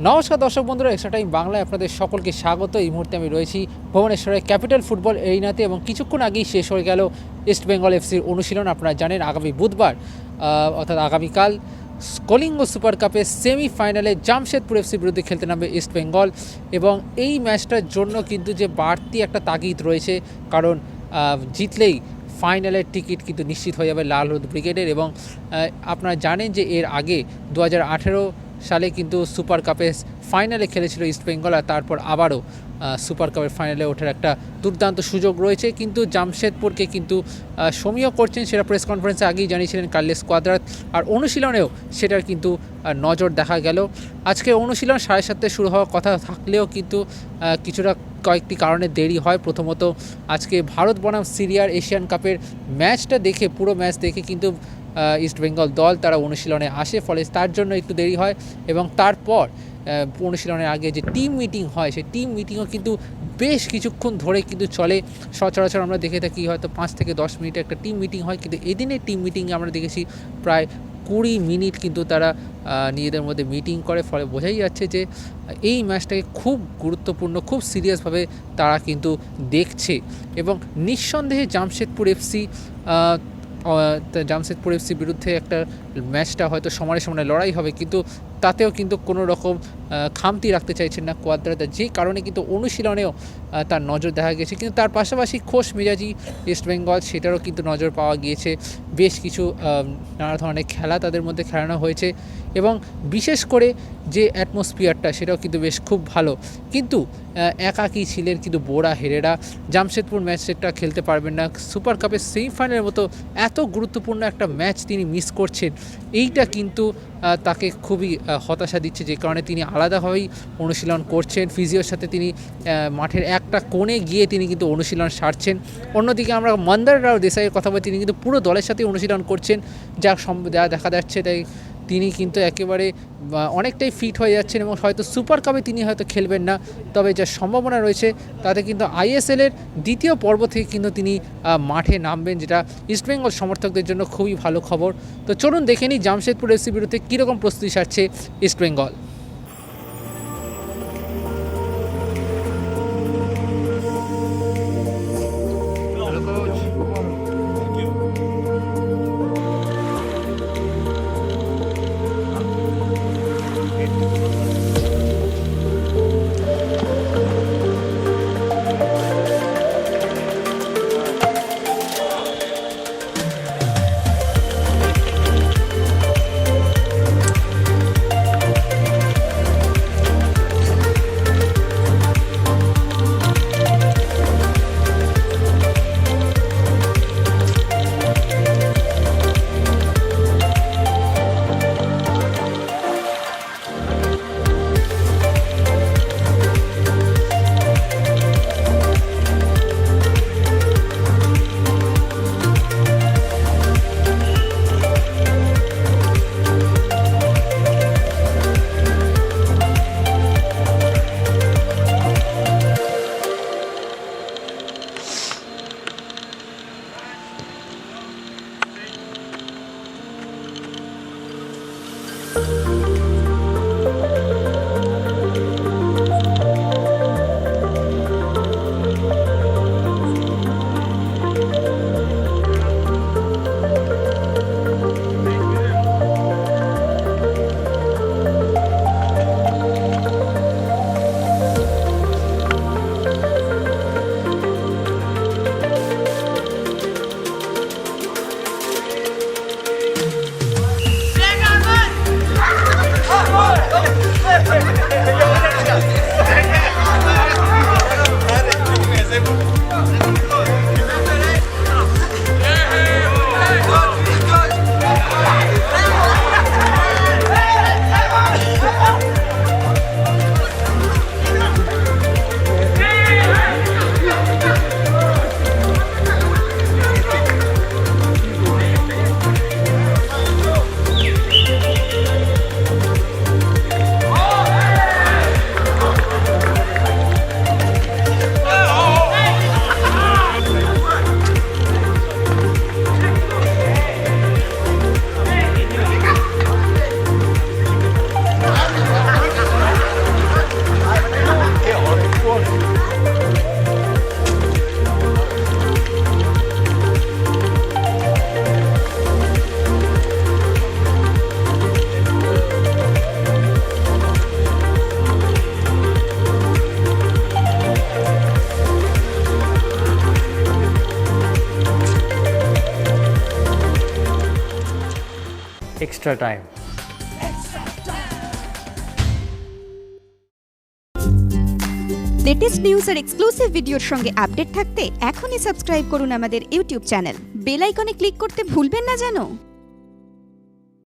নমস্কার দর্শক বন্ধুরা, এক্সট্রা টাইম বাংলায় আপনাদের সকলকে স্বাগত। এই মুহূর্তে আমি রয়েছি ভুবনেশ্বরের ক্যাপিটাল ফুটবল এরিনাতে এবং কিছুক্ষণ আগেই শেষ হয়ে গেল ইস্ট বেঙ্গল এফসির অনুশীলন। আপনারা জানেন আগামী বুধবার অর্থাৎ আগামীকাল কলিঙ্গ সুপার কাপের সেমিফাইনালে জামশেদপুর এফসির বিরুদ্ধে খেলতে নামবে ইস্ট বেঙ্গল এবং এই ম্যাচটার জন্য কিন্তু যে বাড়তি একটা তাগিদ রয়েছে, কারণ জিতলেই ফাইনালের টিকিট কিন্তু নিশ্চিত হয়ে যাবে লাল হলুদ ব্রিগেডের। এবং আপনারা জানেন যে এর আগে 2018 সালে কিন্তু সুপার কাপে ফাইনালে খেলেছিল ইস্ট বেঙ্গল, আর তারপর আবারও সুপার কাপের ফাইনালে ওঠার একটা দুর্দান্ত সুযোগ রয়েছে। কিন্তু জামশেদপুরকে কিন্তু সমীহ করছেন, সেটা প্রেস কনফারেন্সে আগেই জানিয়েছিলেন কার্লেস কোয়াদ্রাত, আর অনুশীলনেও সেটার কিন্তু নজর দেখা গেল। আজকে অনুশীলন 7:30 শুরু হওয়ার কথা থাকলেও কিন্তু কিছুটা কয়েকটি কারণে দেরি হয়। প্রথমত আজকে ভারত বনাম সিরিয়ার এশিয়ান কাপের ম্যাচটা দেখে, পুরো ম্যাচ দেখে কিন্তু ইস্ট বেঙ্গল দল তারা অনুশীলনে আসে, ফলে তার জন্য একটু দেরি হয়। এবং তারপর অনুশীলনের আগে যে টিম মিটিং হয়, সেই টিম মিটিংও কিন্তু বেশ কিছুক্ষণ ধরে কিন্তু চলে। সচরাচর আমরা দেখে থাকি হয়তো 5 থেকে 10 মিনিটের একটা টিম মিটিং হয়, কিন্তু এদিনের টিম মিটিংয়ে আমরা দেখেছি প্রায় 20 মিনিট কিন্তু তারা নিজেদের মধ্যে মিটিং করে। ফলে বোঝাই যাচ্ছে যে এই ম্যাচটাকে খুব গুরুত্বপূর্ণ, খুব সিরিয়াসভাবে তারা কিন্তু দেখছে। এবং নিঃসন্দেহে জামশেদপুর এফসির বিরুদ্ধে একটা ম্যাচটা হয়তো সমানে সমানে লড়াই হবে, কিন্তু তাতেও কিন্তু কোনো রকম খামতি রাখতে চাইছেন না কোয়াদ্রাত, যে কারণে কিন্তু অনুশীলনেও তার নজর দেখা গেছে। কিন্তু তার পাশাপাশি খোশ মেজাজি ইস্ট বেঙ্গল, সেটারও কিন্তু নজর পাওয়া গিয়েছে। বেশ কিছু নানা ধরনের খেলা তাদের মধ্যে খেলানো হয়েছে এবং বিশেষ করে যে অ্যাটমসফিয়ারটা, সেটাও কিন্তু বেশ খুব ভালো। কিন্তু একাকী ছিলেন কিন্তু বোরা হেরেরা, জামশেদপুর ম্যাচটা খেলতে পারবেন না। সুপার কাপের সেমিফাইনালের মতো এত গুরুত্বপূর্ণ একটা ম্যাচ তিনি মিস করছেন, এইটা কিন্তু তাকে খুবই হতাশা দিচ্ছে, যে কারণে তিনি আলাদাভাবেই অনুশীলন করছেন। ফিজিওর সাথে তিনি মাঠের একটা কোণে গিয়ে তিনি কিন্তু অনুশীলন সারছেন। অন্যদিকে আমরা মন্দার রাও দেশাইয়ের কথা বলি, তিনি কিন্তু পুরো দলের সাথে অনুশীলন করছেন, যা দেখা যাচ্ছে। তাই তিনি কিন্তু একেবারে অনেকটাই ফিট হয়ে যাচ্ছেন এবং হয়তো সুপার কাপে তিনি হয়তো খেলবেন না, তবে যা সম্ভাবনা রয়েছে তাতে কিন্তু আইএসএলের দ্বিতীয় পর্ব থেকে কিন্তু তিনি মাঠে নামবেন, যেটা ইস্টবেঙ্গল সমর্থকদের জন্য খুবই ভালো খবর। তো চলুন দেখে নিই জামশেদপুর এফসির বিরুদ্ধে কীরকম প্রস্তুতি সারছে East Bengal. extra time. Latest news আর এক্সক্লুসিভ ভিডিওর সঙ্গে আপডেট থাকতে এখনই সাবস্ক্রাইব করুন আমাদের ইউটিউব চ্যানেল। বেল আইকনে ক্লিক করতে ভুলবেন না যেন।